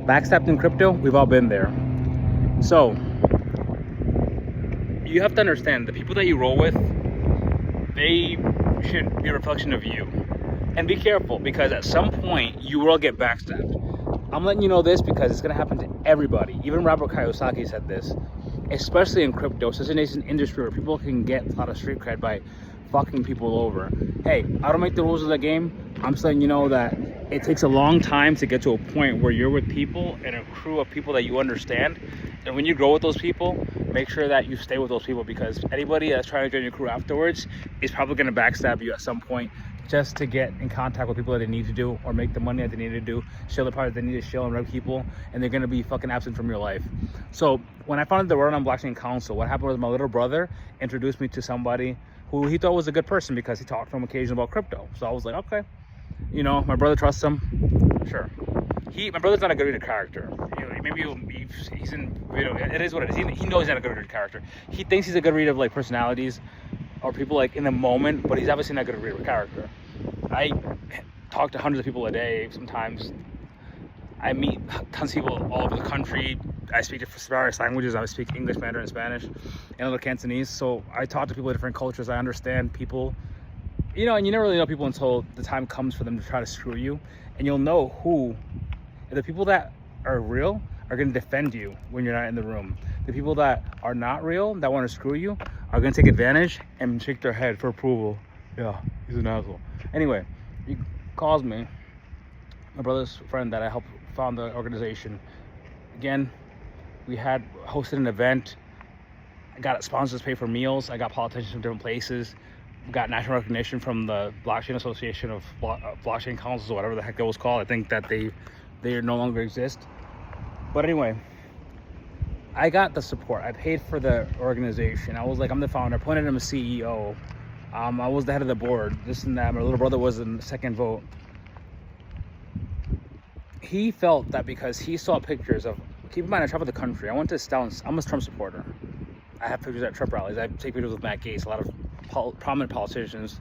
Backstabbed in crypto, we've all been there. So you have to understand the people that you roll with, they should be a reflection of you. And be careful, because at some point you will get backstabbed. I'm letting you know this because it's going to happen to everybody. Even Robert Kiyosaki said this, especially in crypto. It's such a nascent industry where people can get a lot of street cred by fucking people over. Hey, I don't make the rules of the game. I'm just letting you know that it takes a long time to get to a point where you're with people and a crew of people that you understand. And when you grow with those people, make sure that you stay with those people, because anybody that's trying to join your crew afterwards is probably going to backstab you at some point, just to get in contact with people that they need to do, or make the money that they need to do, show the part that they need to show and rep people, and they're going to be fucking absent from your life. So when I founded the Rhode Island Blockchain Council, what happened was my little brother introduced me to somebody who he thought was a good person because he talked to him occasionally about crypto. So I was like, okay, you know, my brother trusts him, sure. My brother's not a good reader character. You know, maybe he's in video. It is what it is. He knows he's not a good reader character. He thinks he's a good reader of like personalities or people like in the moment, but he's obviously not a good reader of character. I talk to hundreds of people a day. Sometimes I meet tons of people all over the country. I speak various languages. I speak English, Mandarin, Spanish, and a little Cantonese. So I talk to people of different cultures. I understand people, you know, and you never really know people until the time comes for them to try to screw you. And you'll know who, the people that are real are going to defend you when you're not in the room. The people that are not real, that want to screw you, are going to take advantage and shake their head for approval. Yeah, he's an asshole. Anyway, he calls me, my brother's friend that I helped found the organization. Again, we had hosted an event. I got sponsors pay for meals. I got politicians from different places. We got national recognition from the Blockchain Association of Blockchain Councils, or whatever the heck that was called. I think that they no longer exist. But anyway, I got the support. I paid for the organization. I was like, I'm the founder. I appointed him a CEO. I was the head of the board, this and that. My little brother was in the second vote. He felt that because he saw pictures of, keep in mind, I traveled the country. I went to Stalin. I'm a Trump supporter. I have pictures at Trump rallies. I take pictures with Matt Gaetz, a lot of prominent politicians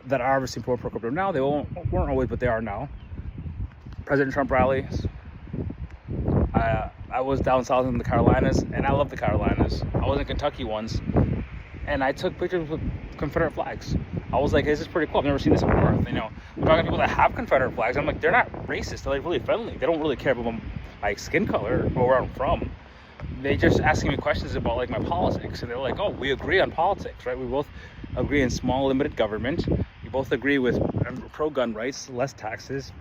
that are obviously pro-crypto now. They weren't always, but they are now. President Trump rallies. I was down south in the Carolinas, and I love the Carolinas. I was in Kentucky once, and I took pictures with Confederate flags. I was like, this is pretty cool. I've never seen this up north. You know, I'm talking to people that have Confederate flags. I'm like, they're not racist. They're like really friendly. They don't really care about my skin color or where I'm from. They just asking me questions about like my politics, and they're like, oh, we agree on politics, right? We both agree in small limited government. We both agree with pro-gun rights, less taxes.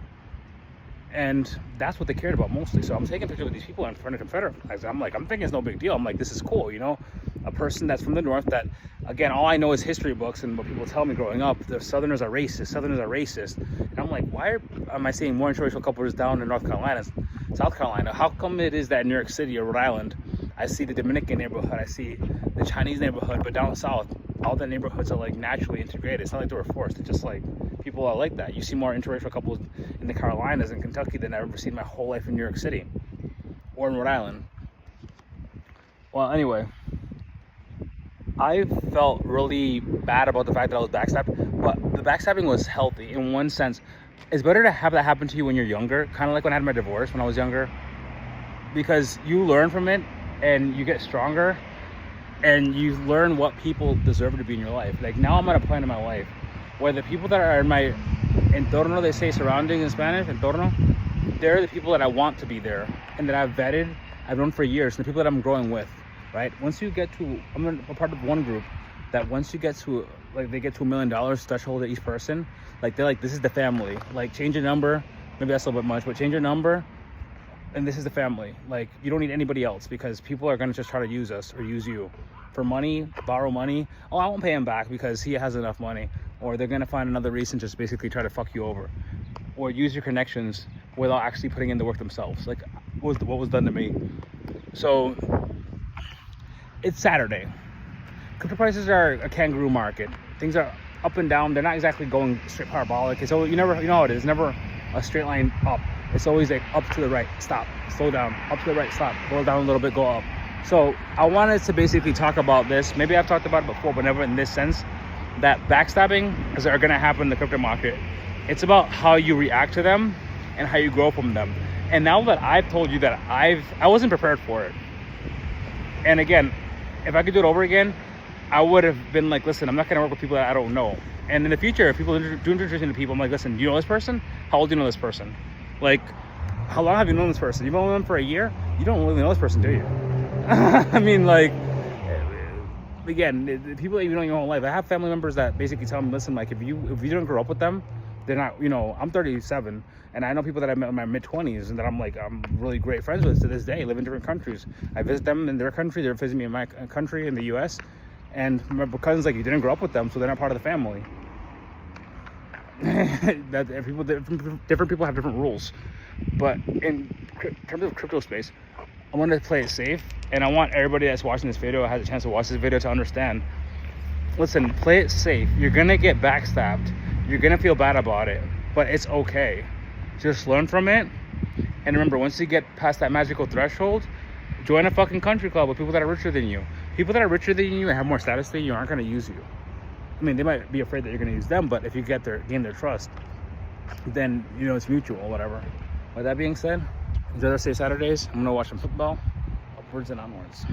And that's what they cared about mostly. So I'm taking pictures with these people in front of Confederate flags. I'm thinking it's no big deal. I'm like, this is cool, you know? A person that's from the north that, again, all I know is history books and what people tell me growing up. The Southerners are racist. And I'm like, why am I seeing more interracial couples down in North Carolina, South Carolina? How come it is that in New York City or Rhode Island, I see the Dominican neighborhood, I see the Chinese neighborhood, but down south, all the neighborhoods are like naturally integrated. It's not like they were forced. It's just like people are like that. You see more interracial couples in the Carolinas and Kentucky than I've ever seen my whole life in New York City or in Rhode Island. Well, anyway, I felt really bad about the fact that I was backstabbed, but the backstabbing was healthy in one sense. It's better to have that happen to you when you're younger, kind of like when I had my divorce when I was younger, because you learn from it and you get stronger and you learn what people deserve to be in your life. Like now I'm at a point in my life where the people that are in my entorno, they say surrounding in Spanish, entorno, they're the people that I want to be there and that I've vetted, I've known for years, and the people that I'm growing with, right? Once you get to, I'm a part of one group that once you get to, like they get to $1 million threshold at each person, like they're like, this is the family. Like change your number, maybe that's a little bit much, but change your number, and this is the family. Like you don't need anybody else because people are gonna just try to use us or use you for money, borrow money. Oh, I won't pay him back because he has enough money. Or they're gonna find another reason, just basically try to fuck you over. Or use your connections without actually putting in the work themselves. Like what was done to me. So it's Saturday. Crypto prices are a kangaroo market. Things are up and down. They're not exactly going straight parabolic. It's always, you know how it is. It's never a straight line up. It's always like up to the right, stop, slow down, up to the right, stop, go down a little bit, go up. So I wanted to basically talk about this. Maybe I've talked about it before, but never in this sense, that backstabbing are going to happen in the crypto market. It's about how you react to them and how you grow from them. And now that I've told you that I wasn't prepared for it. And again, if I could do it over again, I would have been like, listen, I'm not going to work with people that I don't know. And in the future, if people do introduce me to people, I'm like, listen, do you know this person? How old do you know this person? Like, how long have you known this person? You've known them for a year? You don't really know this person, do you? I mean, like, again, the people that you know your whole life. I have family members that basically tell me, listen, like, if you don't grow up with them, they're not, you know, I'm 37, and I know people that I met in my mid-20s and that I'm really great friends with to this day, live in different countries. I visit them in their country, they're visiting me in my country, in the US, and my cousins, like, you didn't grow up with them, so they're not part of the family. Different people have different rules. But in terms of crypto space, I want to play it safe, and I want everybody that's watching this video, has a chance to watch this video, to understand, listen, play it safe. You're gonna get backstabbed, you're gonna feel bad about it, but it's okay. Just learn from it, and remember, once you get past that magical threshold, join a fucking country club with people that are richer than you. People that are richer than you and have more status than you aren't gonna use you. I mean, they might be afraid that you're gonna use them, but if you gain their trust, then, you know, it's mutual or whatever. With that being said, enjoy the safe Saturdays. I'm gonna watch some football, upwards and onwards.